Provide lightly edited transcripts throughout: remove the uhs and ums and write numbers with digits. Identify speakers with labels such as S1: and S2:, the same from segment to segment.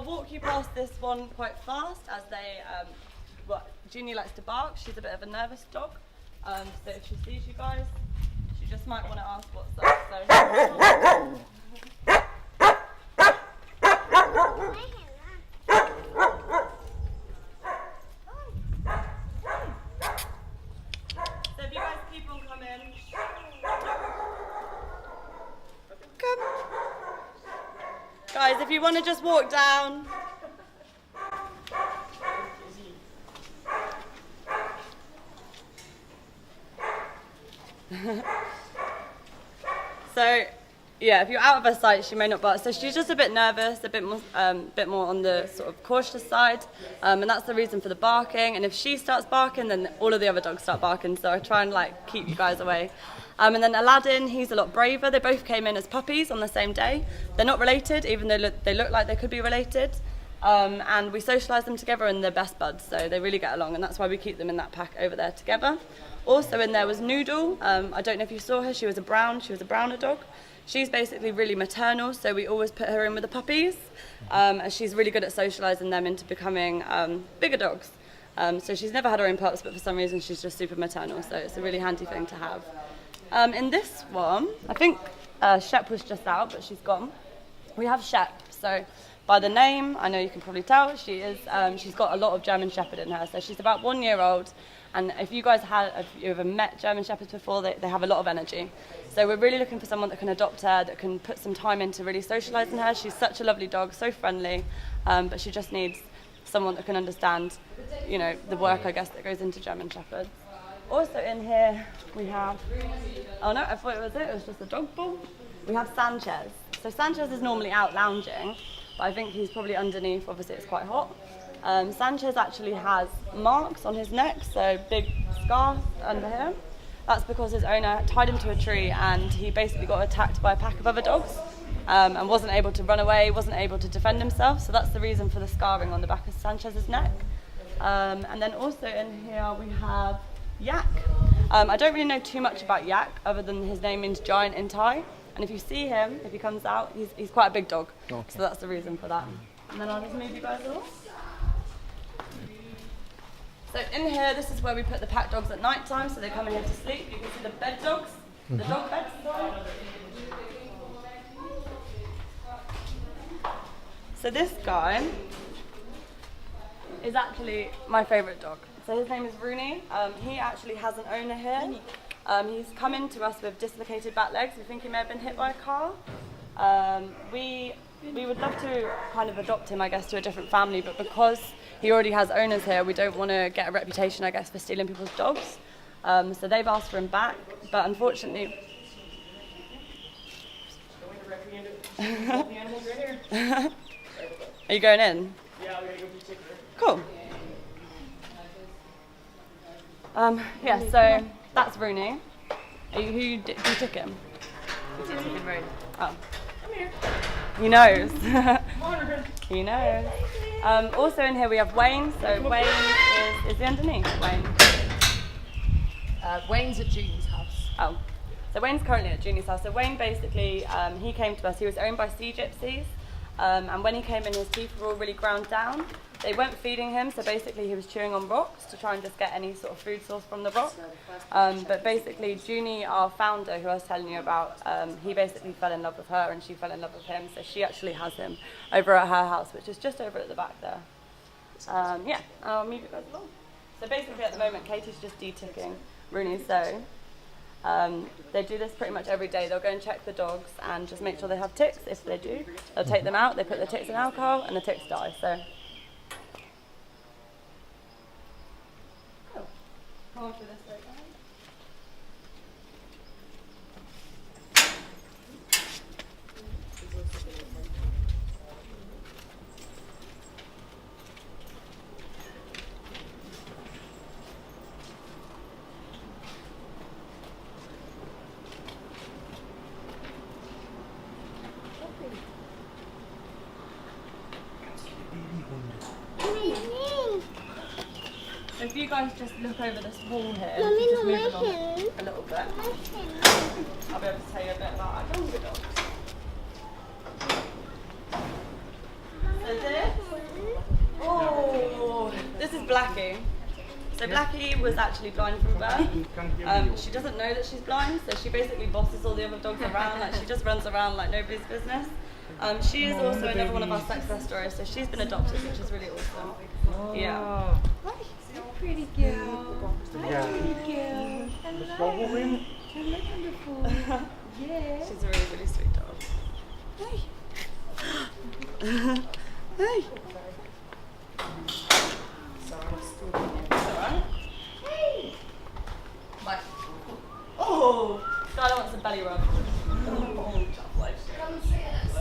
S1: I'll walk you past this one quite fast as they, Jeannie likes to bark. She's a bit of a nervous dog. So if she sees you guys, she just might want to ask what's up. So. So if you guys keep on coming. Come. Guys, if you want to just walk down. So, yeah, if you're out of her sight, she may not bark. So she's just a bit nervous, a bit more on the sort of cautious side, and that's the reason for the barking. And if she starts barking, then all of the other dogs start barking. So I try and like keep you guys away. And then Aladdin, he's a lot braver. They both came in as puppies on the same day. They're not related, even though they look like they could be related. And we socialise them together and they're best buds, so they really get along, and that's why we keep them in that pack over there together. Also in there was Noodle. I don't know if you saw her, she was a browner dog. She's basically really maternal, so we always put her in with the puppies, and she's really good at socialising them into becoming bigger dogs. So she's never had her own pups, but for some reason she's just super maternal, so it's a really handy thing to have. In this one, I think Shep was just out, but she's gone. We have Shep, so by the name, I know you can probably tell, she's got a lot of German Shepherd in her. So she's about 1 year old, and if you ever met German Shepherds before, they have a lot of energy. So we're really looking for someone that can adopt her, that can put some time into really socialising her. She's such a lovely dog, so friendly, but she just needs someone that can understand, you know, the work, I guess, that goes into German Shepherds. Also in here we have, oh no, I thought it was just a dog ball. We have Sanchez. So Sanchez is normally out lounging, but I think he's probably underneath, obviously it's quite hot. Sanchez actually has marks on his neck, so big scars under here. That's because his owner tied him to a tree and he basically got attacked by a pack of other dogs and wasn't able to run away, wasn't able to defend himself, so that's the reason for the scarring on the back of Sanchez's neck. And then also in here we have Yak. I don't really know too much about Yak other than his name means giant in Thai. And if you see him, if he comes out, he's quite a big dog. Okay. So that's the reason for that. And then I'll just move you guys along. So in here, this is where we put the pack dogs at night time, so they come in here to sleep. You can see the bed dogs, the dog beds. So this guy is actually my favourite dog. So his name is Rooney. He actually has an owner here. He's come in to us with dislocated back legs. We think he may have been hit by a car. We would love to kind of adopt him, I guess, to a different family, but because he already has owners here, we don't want to get a reputation, I guess, for stealing people's dogs. So they've asked for him back, but unfortunately... Are you going in?
S2: Yeah, we're going to go for ticker.
S1: Cool. Yeah, so that's Rooney. Who took him? Oh.
S2: Come here.
S1: He knows.
S2: Monitor.
S1: He knows. Also in here we have Wayne. So Wayne is he underneath? Wayne.
S3: Wayne's at Junie's house.
S1: Oh. So Wayne's currently at Junie's house. So Wayne basically, he came to us. He was owned by sea gypsies. And when he came in, his teeth were all really ground down. They weren't feeding him, so basically he was chewing on rocks to try and just get any sort of food source from the rock. But basically, Junie, our founder, who I was telling you about, he basically fell in love with her and she fell in love with him. So she actually has him over at her house, which is just over at the back there. Yeah, I'll move it guys along. So basically at the moment, Katie's just de-ticking Rooney. So they do this pretty much every day. They'll go and check the dogs and just make sure they have ticks. If they do, they'll take them out, they put the ticks in alcohol and the ticks die. So. Come on through this way, guys. If you guys just look over this wall here, just move along a little bit, I'll be able to tell you a bit about our younger dogs. So this Blackie. So Blackie was actually blind from birth. She doesn't know that she's blind, so she basically bosses all the other dogs around. Like she just runs around like nobody's business. She is also another one of our success stories. So she's been adopted, which is really awesome. Yeah.
S3: Pretty girl.
S4: Yeah.
S3: Pretty girl. Hello. Wonderful. Yeah.
S1: She's a really, really sweet dog.
S3: Hey.
S1: Hey. Alright.
S3: Hey.
S1: Mike. Oh! Skylar wants a belly rub.
S3: Come see us.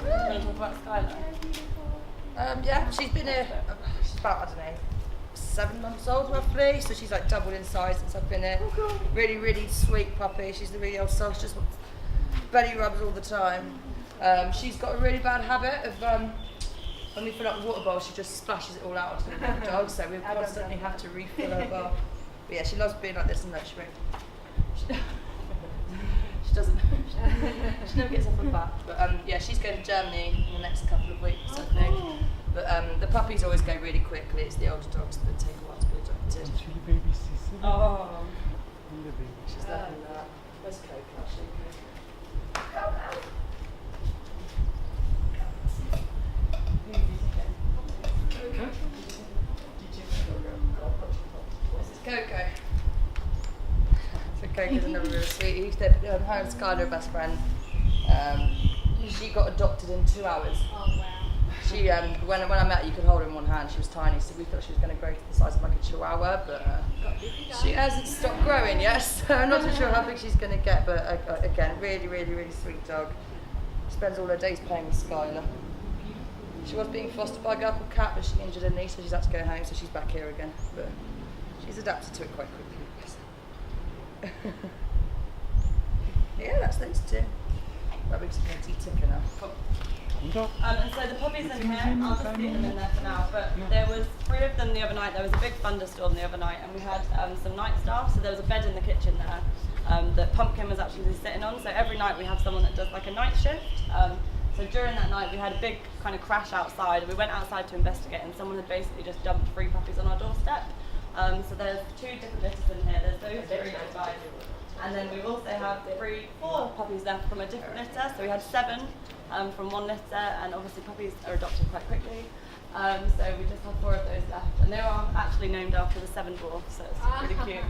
S1: You want to talk about Skylar?
S5: Yeah, she's been here, she's about, I don't know, 7 months old roughly, so she's like doubled in size since I've been here. Really, really sweet puppy. She's the really old soul. She just wants belly rubs all the time. She's got a really bad habit of, when we fill up the water bowl, she just splashes it all out onto the dog, so we constantly have to refill her bowl. But yeah, she loves being like this and that. She doesn't. She never gets off her back. But yeah, she's going to Germany in the next couple of weeks, I think. But the puppies always go really quickly. It's the older dogs that take a while to be adopted.
S1: Oh.
S5: She's loving that. Where's Coco? Actually, This is Coco. So Coco's another really sweet. Her and Skylar are best friends. She got adopted in 2 hours.
S3: Oh wow.
S5: She, when I met her, you could hold her in one hand. She was tiny, so we thought she was going to grow to the size of like a chihuahua, but she hasn't stopped growing yet. So I'm not too sure how big she's going to get. But again, really, really, really sweet dog. She spends all her days playing with Skylar. She was being fostered by a girl called Kat, but she injured her knee, so she's had to go home. So she's back here again. But she's adapted to it quite quickly. Yeah, that's those two. That makes me tea ticker now.
S1: And so the puppies in here, I'll just leave them in there for now, but there was 3 of them the other night. There was a big thunderstorm the other night, and we had some night staff, so there was a bed in the kitchen there that Pumpkin was actually sitting on. So every night we have someone that does like a night shift. So during that night we had a big kind of crash outside, and we went outside to investigate, and someone had basically just dumped 3 puppies on our doorstep. So there's 2 different litters in here. There's those 3 guys. And then we also have 4 puppies left from a different litter. So we had 7 from one litter, and obviously puppies are adopted quite quickly. So we just have 4 of those left. And they are actually named after the 7 dwarfs, so it's pretty cute.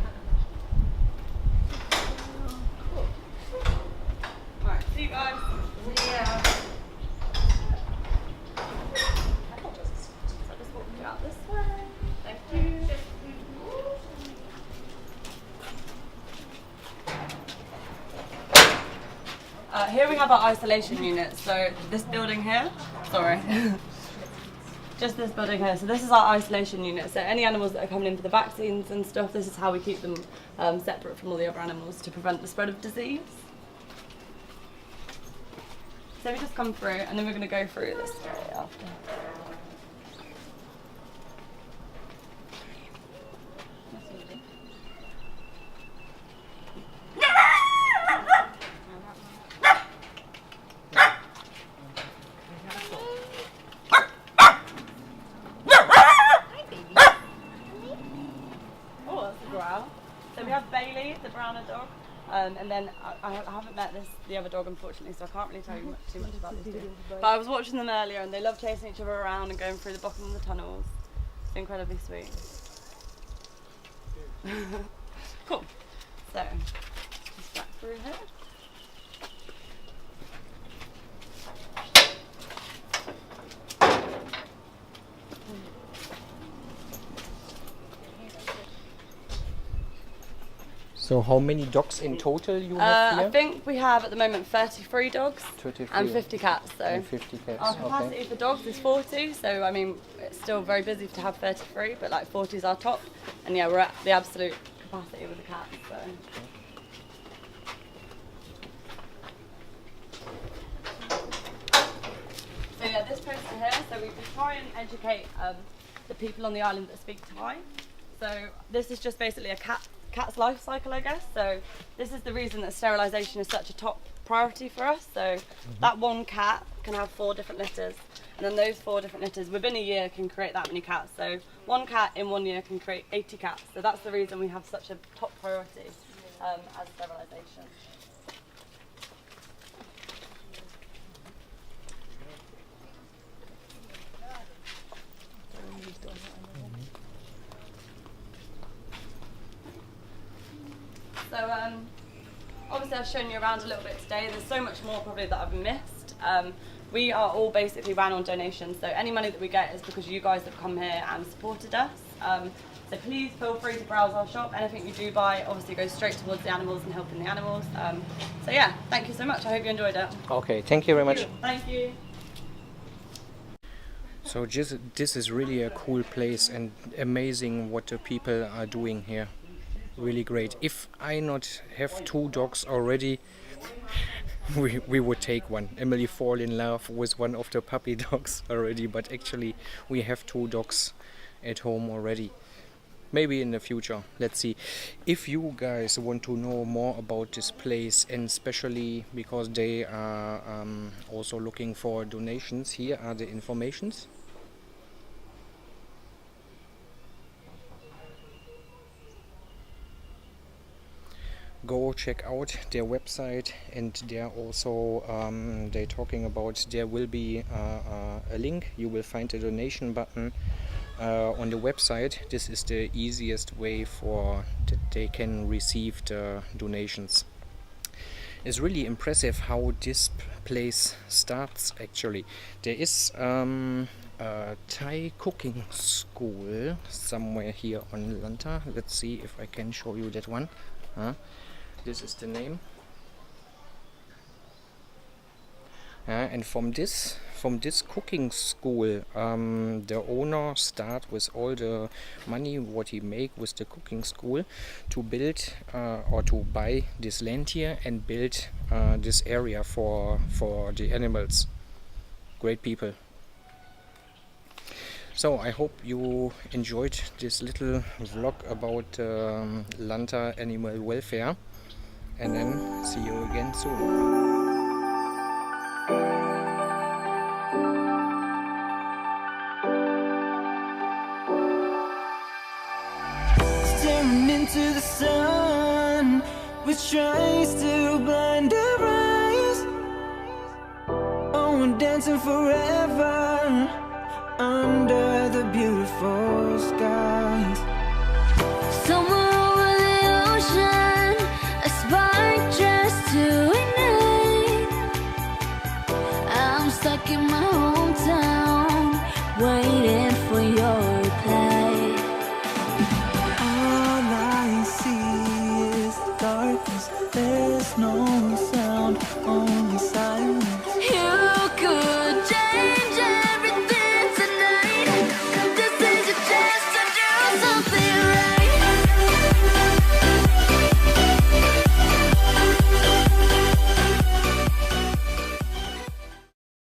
S1: Cool. Alright, see you guys.
S5: Yeah.
S1: So just walk you out this way. Thank you. Here we have our isolation unit. So this building here, sorry, just this building here. So this is our isolation unit. So any animals that are coming in for the vaccines and stuff, this is how we keep them separate from all the other animals to prevent the spread of disease. So we just come through, and then we're going to go through this way after. So we have Bailey, the browner dog, and then I haven't met the other dog unfortunately, so I can't really tell you too much about this two. But I was watching them earlier, and they love chasing each other around and going through the bottom of the tunnels. It's incredibly sweet. Cool. So just back through here.
S4: So how many dogs in total you have here?
S1: I think we have at the moment 33 dogs
S4: 33
S1: and 50 cats. So
S4: and 50 cats.
S1: our capacity
S4: Okay.
S1: for dogs is 40. So I mean, it's still very busy to have 33, but like 40 is our top. And yeah, we're at the absolute capacity with the cats. So. So yeah, this person here. So we try and educate the people on the island that speak Thai. So this is just basically a cat cat's life cycle, I guess. So this is the reason that sterilisation is such a top priority for us. So that one cat can have 4 different litters, and then those 4 different litters within a year can create that many cats. So one cat in 1 year can create 80 cats. So that's the reason we have such a top priority as sterilisation. So obviously I've shown you around a little bit today. There's so much more probably that I've missed. We are all basically ran on donations, so any money that we get is because you guys have come here and supported us. So please feel free to browse our shop. Anything you do buy obviously goes straight towards the animals and helping the animals. So yeah, thank you so much. I hope you enjoyed it.
S4: Okay, thank you very much.
S1: Thank you.
S4: So this is really a cool place and amazing what the people are doing here. Really great. If I not have 2 dogs already, we would take one. Emily fall in love with one of the puppy dogs already, but actually we have 2 dogs at home already. Maybe in the future, let's see. If you guys want to know more about this place, and especially because they are also looking for donations, here are the informations. Go check out their website, and they're also they're talking about there will be a link. You will find a donation button on the website. This is the easiest way for that they can receive the donations. It's really impressive how this place starts. Actually, there is a Thai cooking school somewhere here on Lanta. Let's see if I can show you that one. This is the name, and from this cooking school, the owner start with all the money what he make with the cooking school to build or to buy this land here and build this area for the animals. Great people. So I hope you enjoyed this little vlog about Lanta animal welfare. And then see you again soon.
S6: Staring into the sun, which tries to blind our eyes. Oh, we're dancing forever under the beautiful skies. Somewhere over the ocean, a spark just to ignite. I'm stuck in my hometown, waiting for your reply. All I see is darkness, there's no sound, only silence.